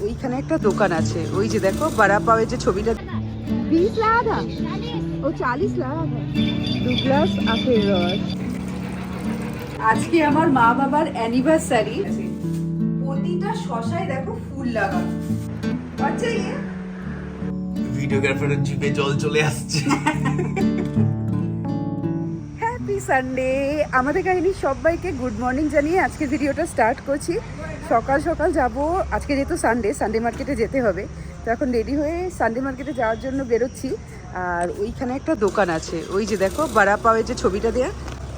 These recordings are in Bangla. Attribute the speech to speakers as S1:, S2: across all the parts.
S1: ওইখানে একটা দোকান আছে, ওই যে দেখো বড়া পাওয়ের যে ছবিটা। 20 লাগা ও 40 লাগা 2 গ্লাস আখের রস। আজকে আমার মা বাবার অ্যানিভার্সারি, প্রতিটা শশায় দেখো ফুল লাগা। আচ্ছা
S2: ভিডিওগ্রাফারের জিভে জল চলে আসছে।
S1: Happy Sunday. আমাদের কাহিনী সবাইকে গুড মর্নিং জানিয়ে আজকে ভিডিওটা স্টার্ট করছি। সকাল সকাল যাব, আজকে যেহেতু সানডে মার্কেটে যেতে হবে, তো এখন রেডি হয়ে সানডে মার্কেটে যাওয়ার জন্য বেরোচ্ছি। আর ওইখানে একটা দোকান আছে, ওই যে দেখো বড়া পাওয়ের যে ছবিটা দেয়া,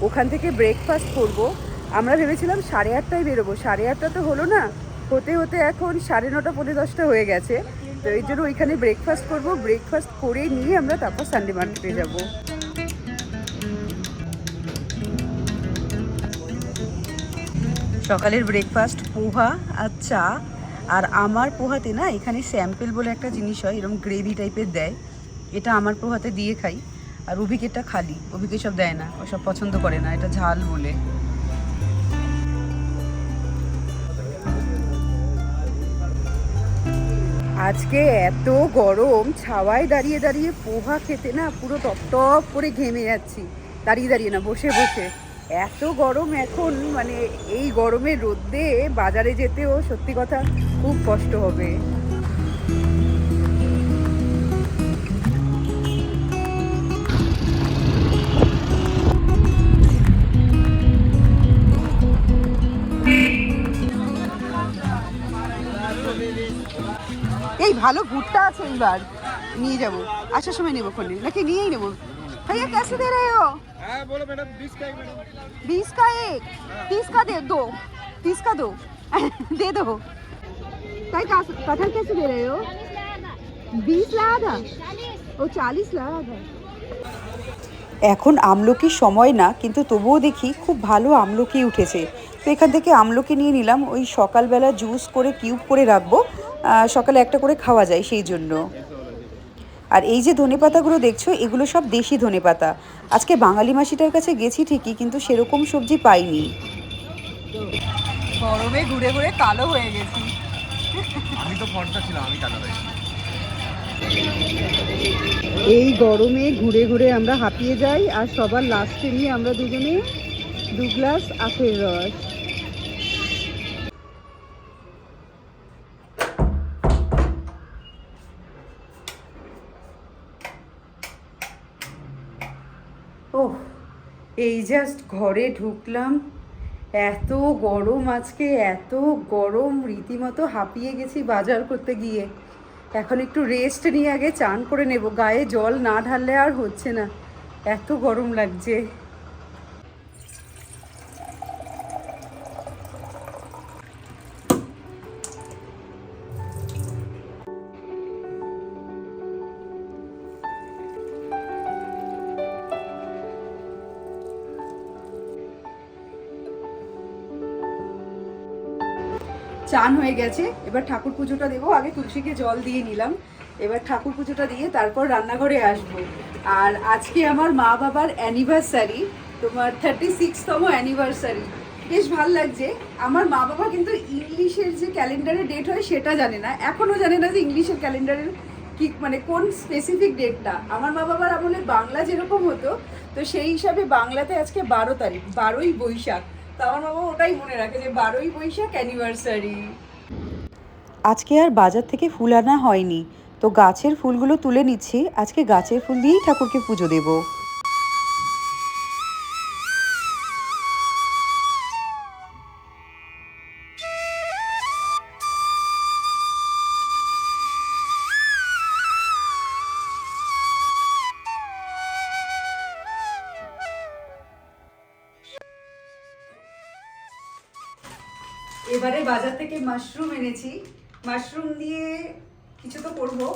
S1: ওখান থেকে ব্রেকফাস্ট করব। আমরা ভেবেছিলাম 8:30টায় বেরোবো, 8:30 তো হলো না, হতে হতে এখন 9:30 পৌনে 10টা হয়ে গেছে। তো এই জন্য ওইখানে ব্রেকফাস্ট করব, ব্রেকফাস্ট করে নিয়ে আমরা তারপর সানডে মার্কেটে যাব। সকালের ব্রেকফাস্ট পোহা আর চা। আর আমার পোহাতে না এখানে স্যাম্পেল বলে একটা জিনিস হয়, এরকম গ্রেভি টাইপের দেয়, এটা আমার পোহাতে দিয়ে খাই। আর অভিকেরটা খালি, অভিকে সব দেয় না, ও সব পছন্দ করে না, এটা ঝাল বলে। আজকে এত গরম, ছাওয়ায় দাঁড়িয়ে দাঁড়িয়ে পোহা খেতে না পুরো টপ টপ করে ঘেমে যাচ্ছি। দাঁড়িয়ে দাঁড়িয়ে না, বসে বসে। এত গরম এখন, মানে এই গরমের রোদে বাজারে যেতেও সত্যি কথা খুব কষ্ট হবে। এই ভালো ভুট্টা আছে, এইবার নিয়ে যাব, আসার সময় নেবো খনে, নাকি নিয়েই নেবো। भैया कैसे दे रहे हो?
S2: बोलो मैडम 20 का एक मैडम।
S1: 20 का एक, 30 का दे दो, 30 का दो दे दो। ताई कटहल कैसे दे रहे हो? 20 लागा ও 40 लागा। এখন আমলকির সময় না, কিন্তু তবুও দেখি খুব ভালো আমলকি উঠেছে। তো এখান থেকে আমলকি নিয়ে নিলাম, ওই সকালবেলা জুস করে কিউব করে রাখবো, সকালে একটা করে খাওয়া যায় সেই জন্য। আর এই যে ধনেপাতাগুলো দেখছো, এগুলো সব দেশি ধনেপাতা। আজকে বাঙালি মাসিটার কাছে গেছি ঠিকই, কিন্তু সেরকম সবজি পাইনি। গরমে ঘুরে ঘুরে কালো হয়ে গেছি।
S2: আমি তো ফর্সা ছিলাম, আমি কালো হয়ে গেছি।
S1: এই গরমে ঘুরে ঘুরে আমরা হাঁপিয়ে যাই, আর সবার লাস্টে নিয়ে আমরা দুজনে 2 গ্লাস আখের রস। ওহ, এই জাস্ট ঘরে ঢুকলাম, এত গরম আজকে, এত গরম, রীতিমতো হাঁপিয়ে গেছি বাজার করতে গিয়ে। এখন একটু রেস্ট নিয়ে আগে চান করে নেব, গায়ে জল না ঢাললে আর হচ্ছে না, এত গরম লাগছে। চান হয়ে গেছে, এবার ঠাকুর পুজোটা দেবো। আগে তুলসীকে জল দিয়ে নিলাম, এবার ঠাকুর পুজোটা দিয়ে তারপর রান্নাঘরে আসবো। আর আজকে আমার মা বাবার অ্যানিভার্সারি, তোমার 36তম অ্যানিভার্সারি। বেশ ভাল লাগছে। আমার মা বাবা কিন্তু ইংলিশের যে ক্যালেন্ডারে ডেট হয় সেটা জানে না, এখনও জানে না যে ইংলিশের ক্যালেন্ডারের কি মানে কোন স্পেসিফিক ডেটটা। আমার মা বাবার আমলে বাংলা যেরকম হতো, তো সেই হিসাবে বাংলাতে আজকে 12 তারিখ, 12ই বৈশাখ। তো আমার বাবা ওটাই মনে রাখে যে 12ই বৈশাখ অ্যানিভার্সারি। আজকে আর বাজার থেকে ফুল আনা হয়নি, তো গাছের ফুলগুলো তুলে নিচ্ছি। আজকে গাছের ফুল দিয়েই ঠাকুরকে পুজো দেব। এবারে বাজার থেকে মাশরুম এনেছি, মাশরুম দিয়ে কিছু তো করবো।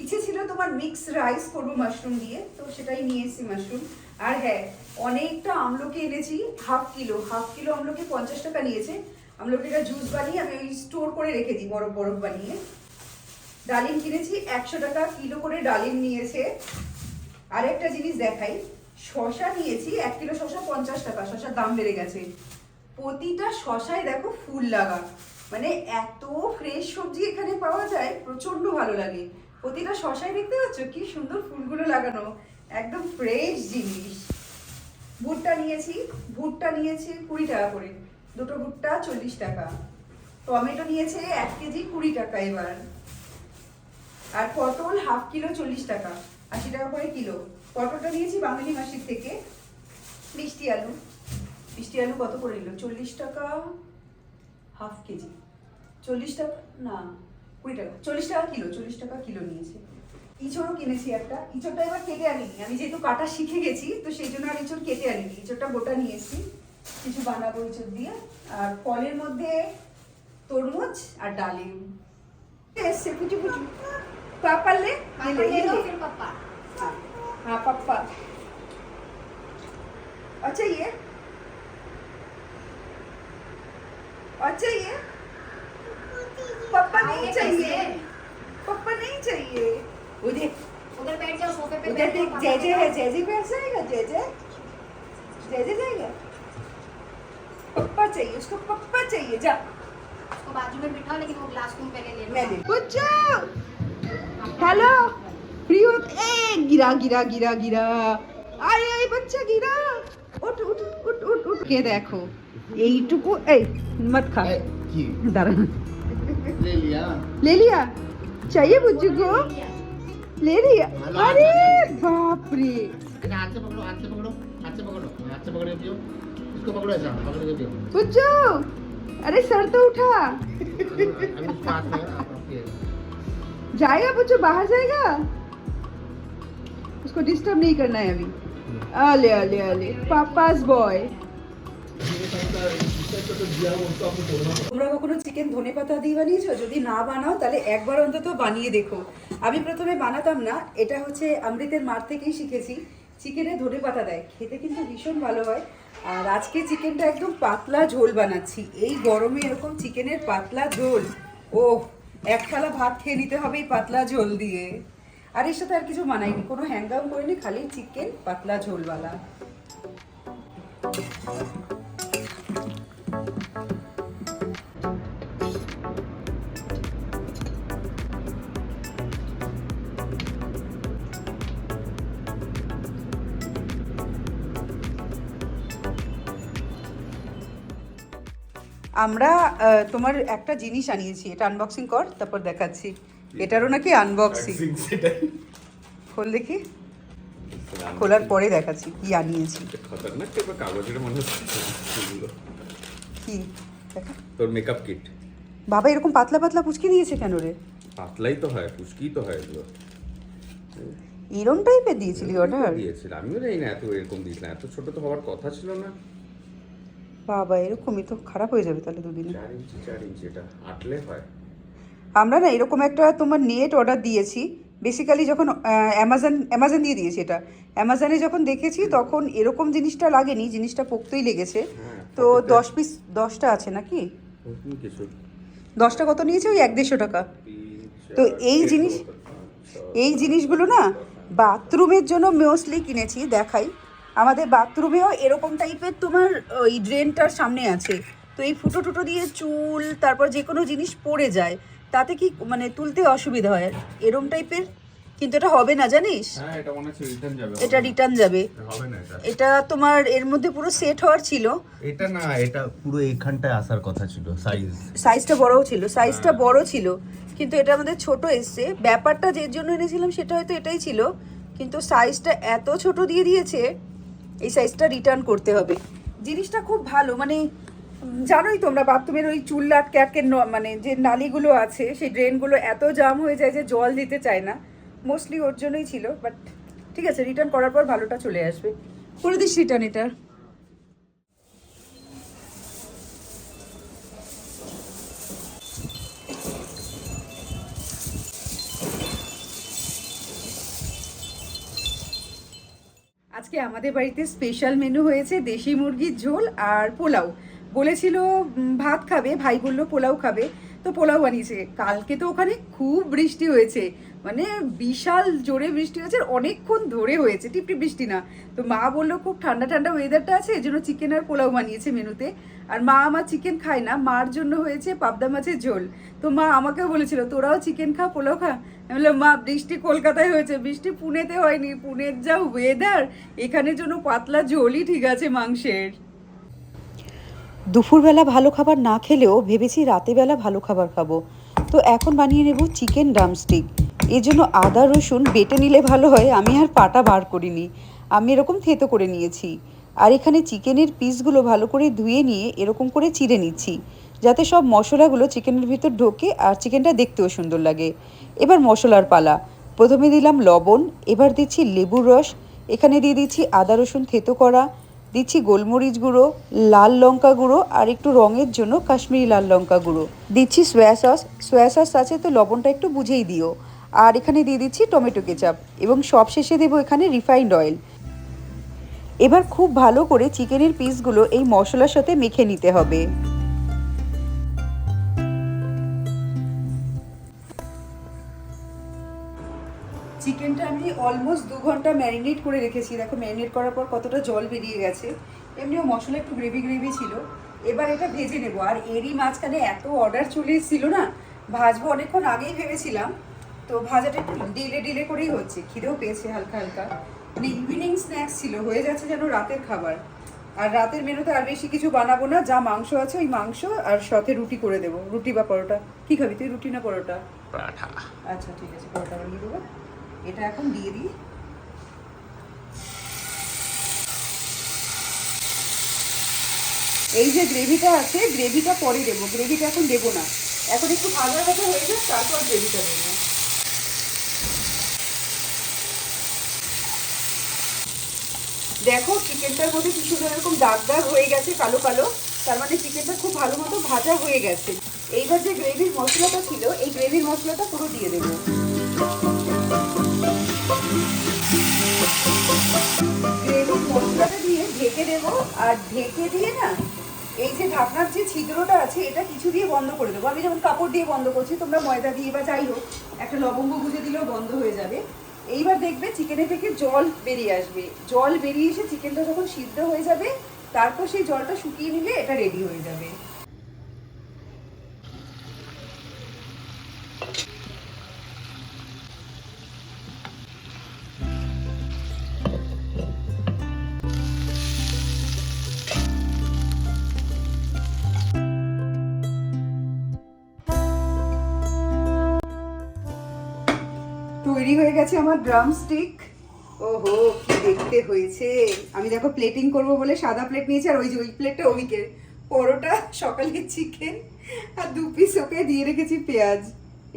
S1: ইচ্ছে ছিল তোমার মিক্স রাইস করবো মাশরুম দিয়ে, তো সেটাই নিয়ে এসেছি মাশরুম। আর হ্যাঁ, অনেকটা আমলকি এনেছি, হাফ কিলো আমলকি 50 টাকা নিয়েছে। আমলকিটা জুস বানিয়ে আমি ওই স্টোর করে রেখে দিই বরফ বরফ বানিয়ে। ডালিম কিনেছি 100 টাকা কিলো করে ডালিম নিয়েছে। আর একটা জিনিস দেখাই, শশা নিয়েছি 1 কিলো শশা 50 টাকা, শশার দাম বেড়ে গেছে। প্রতিটা শশায় দেখো ফুল লাগা, মানে এত ফ্রেশ সবজি এখানে পাওয়া যায়, প্রচন্ড ভালো লাগে। প্রতিটা শশায় দেখতে পাচ্ছ কি সুন্দর ফুলগুলো লাগানো, একদম ফ্রেশ জিনিস। ভুট্টা নিয়েছি 20 টাকা করে, দুটো ভুট্টা 40 টাকা। টমেটো নিয়েছে 1 কেজি 20 টাকা এবার। আর পটল হাফ কিলো 40 টাকা, 80 টাকা করে কিলো। পটলটা নিয়েছি বাঙালি মাসির থেকে। মিষ্টি আলু কত করে নিল? 40 টাকা হাফ কেজি, 40 টাকা না 20 টাকা, 40 টাকা কিলো, 40 টাকা কিলো নিয়েছে। ইঁচড়ও কিনেছি একটা, ইঁচড়টা এবার কেটে আনিনি, আমি যেহেতু কাটা শিখে গেছি তো সেই জন্য আর ইঁচড় কেটে আনিনি, ইঁচড়টা গোটা নিয়েছি। কিছু বানাবো ইঁচড় দিয়ে। আর ফলের মধ্যে তরমুজ আর ডালিম এসছে কুচু কুচু। पापा ले
S3: लो फिर पापा।
S1: हाँ पापा। अच्छा ये पापा नहीं चाहिए, पापा नहीं चाहिए। उधर
S3: उधर बैठ जाओ सोफे पे।
S1: उधर देख, जय है, जय कैसे आएगा? जय जाएगा। पप्पा चाहिए उसको, पप्पा चाहिए। जा
S3: उसको बाजू में बिठाओ, लेकिन वो ग्लास तुम पहले ले लो।
S1: मैं दे बच्चा। हेलो फ्री हो? ए गिरा गिरा गिरा गिरा, আরে এই বাচ্চা গিরা, উঠ উঠ উঠ উঠ উঠ। কে দেখো এইটুকু, এই মত খা,
S2: কি
S1: দাঁড়া।
S2: ले लिया।
S1: चाहिए बुज्जू को? ले लिया। अरे बाप रे,
S2: हाथ से पकड़ो, हाथ से पकड़ो, हाथ से पकड़ो, हाथ से पकड़ के पियो। इसको पकड़ो, ऐसा पकड़ के पियो।
S1: बुज्जू अरे सर तो उठा।
S2: अभी उसके हाथ में आप रखिएगा।
S1: जाएगा बुज्जू, बाहर जाएगा, उसको डिस्टर्ब नहीं करना है अभी। आले आले आले पापास बॉय। তোমরা কখনো চিকেন ধনেপাতা দিয়ে বানিয়েছো? যদি না বানাও তাহলে একবার অন্তত বানিয়ে দেখো। আমি প্রথমে বানাতাম না, এটা হচ্ছে অমৃতের মার থেকেই শিখেছি। চিকেনে ধনেপাতা দেয়, খেতে কিন্তু ভীষণ ভালো হয়। আর আজকে চিকেনটা একদম পাতলা ঝোল বানাচ্ছি, এই গরমে এরকম চিকেনের পাতলা ঝোল, ও এক থালা ভাত খেয়ে নিতে হবে এই পাতলা ঝোল দিয়ে। আর এর সাথে আর কিছু বানাইনি, কোনো হ্যাঙ্গাম করিনি, খালি চিকেন পাতলা ঝোলওয়ালা। আমরা তোমার একটা জিনিস আনিয়েছি, এটা আনবক্সিং কর, তারপর দেখাচ্ছি। এটারও নাকি আনবক্সিং, খোল দেখি। খোলার পরে দেখাচ্ছি কি আনিয়েছি।
S2: খতরনাক টাইপের কাগজের মনে হচ্ছে এগুলো।
S1: কি দেখা?
S2: তোর মেকআপ কিট।
S1: বাবা এরকম পাতলা পাতলা পুচকি দিয়েছে কেন রে?
S2: পাতলাই তো হয়, পুচকি তো হয় এগুলো।
S1: এরম টাইপের দিয়েছিলি অর্ডার?
S2: দিয়েছিল, আমিও জানি না এত এরকম দিয়েছিলাম, এত ছোট তো হওয়ার কথা ছিল না।
S1: বাবা এরকমই তো খারাপ হয়ে যাবে তাহলে দুদিনে।
S2: 4 ইঞ্চি এটা আটলে হয়।
S1: আমরা না এরকম একটা তোমার নেট অর্ডার দিয়েছি, বেসিক্যালি যখন অ্যামাজন দিয়ে দিয়েছি। এটা অ্যামাজনে যখন দেখেছি তখন এরকম জিনিসটা লাগেনি, জিনিসটা পোক্তই লেগেছে। তো 10 পিস, 10টা আছে নাকি?
S2: কিছু
S1: 10টা কত নিয়েছে? ওই 150 টাকা। তো এই জিনিসগুলো না বাথরুমের জন্য মোস্টলি কিনেছি। দেখাই, আমাদের বাথরুমেও এরকম টাইপের তোমার ওই ড্রেনটার সামনে আছে, তো এই ফুটো টুটো দিয়ে চুল তারপর যে কোনো জিনিস পড়ে যায়, তাতে কি মানে তুলতে অসুবিধা হয় এরম টাইপের। কিন্তু এটা হবে না জানিস,
S2: হ্যাঁ এটা মনে হচ্ছে রিটার্ন যাবে।
S1: এটা রিটার্ন যাবে,
S2: হবে না এটা।
S1: এটা তোমার এর মধ্যে পুরো সেট হওয়ার ছিল।
S2: এটা না, এটা পুরো এইখানটায় আসার কথা ছিল।
S1: সাইজটা বড়ও ছিল, সাইজটা বড় ছিল, কিন্তু এটা আমাদের ছোট এসছে। ব্যাপারটা যে জন্য এনেছিলাম সেটা হয়তো এটাই ছিল, কিন্তু সাইজটা এত ছোট দিয়ে দিয়েছে, এই সাইজটা রিটার্ন করতে হবে। জিনিসটা খুব ভালো, মানে জানোই তোমরা বাথরুমের ওই চুল আটকে আটকে মানে যে নালীগুলো আছে সেই ড্রেনগুলো এত জাম হয়ে যায় যে জল দিতে চায় না, মোস্টলি ওর জন্যই ছিল। বাট ঠিক আছে, রিটার্ন করার পর ভালোটা চলে আসবে। করে দিস রিটার্ন এটা। আজকে আমাদের বাড়িতে স্পেশাল মেনু হয়েছে দেশি মুরগির ঝোল আর পোলাও। বলেছিল ভাত খাবে, ভাই বললো পোলাও খাবে, তো পোলাও বানিয়েছে। কালকে তো ওখানে খুব বৃষ্টি হয়েছে, মানে বিশাল জোরে বৃষ্টি হয়েছে, আর অনেকক্ষণ ধরে হয়েছে, টিপটিপ বৃষ্টি না। তো মা বললো খুব ঠান্ডা ঠান্ডা ওয়েদারটা আছে, এই জন্য চিকেন আর পোলাও বানিয়েছে মেনুতে। আর মা আমার চিকেন খায় না, মার জন্য হয়েছে পাবদা মাছের ঝোল। তো মা আমাকেও বলেছিল তোরাও চিকেন খা, পোলাও খা। আমি বললাম মা বৃষ্টি কলকাতায় হয়েছে, বৃষ্টি পুনেতে হয়নি, পুনের যা ওয়েদার, এখানের জন্য পাতলা ঝোলই ঠিক আছে মাংসের।
S4: দুপুরবেলা ভালো খাবার না খেলেও ভেবেছি রাতেবেলা ভালো খাবার খাবো। তো এখন বানিয়ে নেব চিকেন ড্রামস্টিক। এর জন্য আদা রসুন বেটে নিলে ভালো হয়, আমি আর পাটা বার করিনি, আমি এরকম থেতো করে নিয়েছি। আর এখানে চিকেনের পিসগুলো ভালো করে ধুয়ে নিয়ে এরকম করে চিড়ে নিচ্ছি, যাতে সব মশলাগুলো চিকেনের ভিতর ঢোকে আর চিকেনটা দেখতেও সুন্দর লাগে। এবার মশলার পালা। প্রথমে দিলাম লবণ, এবার দিচ্ছি লেবুর রস, এখানে দিয়ে দিচ্ছি আদা রসুন থেতো করা, দিচ্ছি গোলমরিচ গুঁড়ো, লাল লঙ্কা গুঁড়ো আর একটু রঙের জন্য কাশ্মীরি লাল লঙ্কা গুঁড়ো, দিচ্ছি সোয়া সস আছে তো লবণটা একটু বুঝেই দিও। আর এখানে দিয়ে দিচ্ছি টমেটো কেচাপ এবং সবশেষে দেবো এখানে রিফাইন্ড অয়েল। এবার খুব ভালো করে চিকেনের পিসগুলো এই মশলার সাথে মেখে নিতে হবে।
S1: চিকেনটা আমি অলমোস্ট 2 ঘন্টা ম্যারিনেট করে রেখেছি। দেখো ম্যারিনেট করার পর কতটা জল বেরিয়ে গেছে। এমনিও মশলা একটু গ্রেভি গ্রেভি ছিল। এবার এটা ভেজে নেব। আর এরই মাঝখানে এত অর্ডার চলে এসেছিলো না, ভাজবো অনেকক্ষণ আগেই ভেবেছিলাম, তো ভাজাটা একটু ডিলে করেই হচ্ছে। খিদেও পেয়েছে হালকা হালকা, মানে ইভিনিং স্ন্যাক্স ছিল, হয়ে যাচ্ছে যেন রাতের খাবার। আর রাতের মেনুতে আর বেশি কিছু বানাবো না, যা মাংস আছে ওই মাংস আর সাথে রুটি করে দেবো, রুটি বা পরোটা। কি খাবি তুই, রুটি না পরোটা?
S2: पराठा।
S1: আচ্ছা ঠিক আছে, পরোটা বানিয়ে দেবো। এটা এখন দিয়ে দিই। এই যে গ্রেভিটা আছে, গ্রেভিটা পরে দেবো, গ্রেভিটা এখন দেবো না, এখন একটু ভাজা ভাজা হয়ে যাক তারপর গ্রেভিটা দেবো। দেখো চিকেনটার মধ্যে কি সুন্দর এরকম দাগ দাগ হয়ে গেছে কালো কালো, তার মানে চিকেনটা খুব ভালো মতো ভাজা হয়ে গেছে। এইবার যে গ্রেভির মশলাটা ছিল, এই গ্রেভির মশলাটা পুরো দিয়ে দেবো। গ্রেভির মশলাটা দিয়ে ঢেকে দেবো। আর ঢেকে দিয়ে না, এই যে ঢাকনার যে ছিদ্রটা আছে এটা কিছু দিয়ে বন্ধ করে দেবো। আমি যেমন কাপড় দিয়ে বন্ধ করছি, তোমরা ময়দা দিয়ে বা যাই হোক একটা লবঙ্গ গুঁজে দিলেও বন্ধ হয়ে যাবে। এইবার দেখবে চিকেনে থেকে জল বেরিয়ে আসবে, জল বেরিয়ে এসে চিকেনটা যখন সিদ্ধ হয়ে যাবে, তারপর সেই জলটা শুকিয়ে নিলে এটা রেডি হয়ে যাবে। তৈরি হয়ে গেছে আমার ড্রামস্টিক। ওহো কি দেখতে হয়েছে। আমি দেখো প্লেটিং করব বলে সাদা প্লেট নিয়েছি, আর ওই যে ওই প্লেটটা অভিকের। পরোটা, সকালে চিকেন, আর 2 পিস ওকে দিয়ে রেখেছি পেঁয়াজ।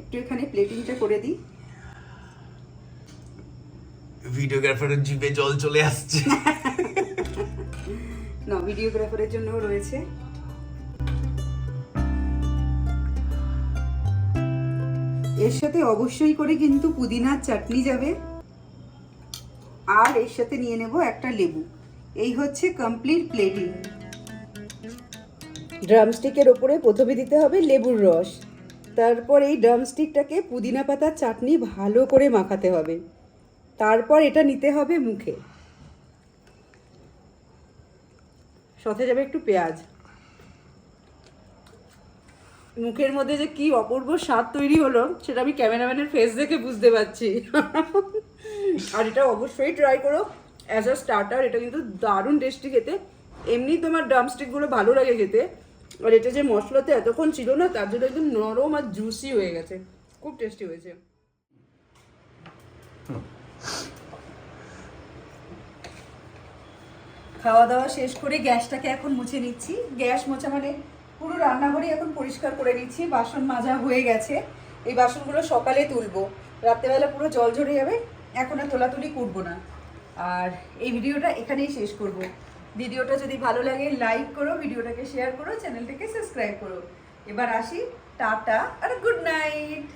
S1: একটু এখানে প্লেটিংটা করে দিই।
S5: ভিডিওগ্রাফারের জিভে জল চলে আসছে।
S1: না, ভিডিওগ্রাফারের জন্যও রয়েছে। এর সাথে অবশ্যই করে কিন্তু পুদিনার চাটনি যাবে, আর এর সাথে নিয়ে নেব একটা লেবু। এই হচ্ছে কমপ্লিট প্লেটিং। ড্রামস্টিকের ওপরে প্রথমে দিতে হবে লেবুর রস, তারপর এই ড্রামস্টিকটাকে পুদিনা পাতার চাটনি ভালো করে মাখাতে হবে, তারপর এটা নিতে হবে মুখে। সাথে যাবে একটু পেঁয়াজ। মুখের মধ্যে যে কি অপূর্ব স্বাদ তৈরি হলো সেটা আমি ক্যামেরাম্যানের ফেস দেখে বুঝতে পারছি। আর এটা অবশ্যই ট্রাই করো অ্যাজ আ স্টার্টার, এটা কিন্তু দারুণ টেস্টি খেতে। এমনি তোমার ড্রামস্টিকগুলো ভালো লাগে খেতে, আর এটা যে মশলাতে এতক্ষণ ছিল না, তার জন্য একদম নরম আর জুসি হয়ে গেছে, খুব টেস্টি হয়েছে। খাওয়া দাওয়া শেষ করে গ্যাসটাকে এখন মুছে নিচ্ছি। গ্যাস মোছা মানে পুরো রান্নাঘরই এখন পরিষ্কার করে নিচ্ছি। বাসন মাজা হয়ে গেছে, এই বাসনগুলো সকালে তুলবো, রাত্রেবেলা পুরো জল ঝরে যাবে, এখন আর তোলাতুলি করবো না। আর এই ভিডিওটা এখানেই শেষ করব। ভিডিওটা যদি ভালো লাগে লাইক করো, ভিডিওটাকে শেয়ার করো, চ্যানেলটাকে সাবস্ক্রাইব করো। এবার আসি, টাটা আর গুড নাইট।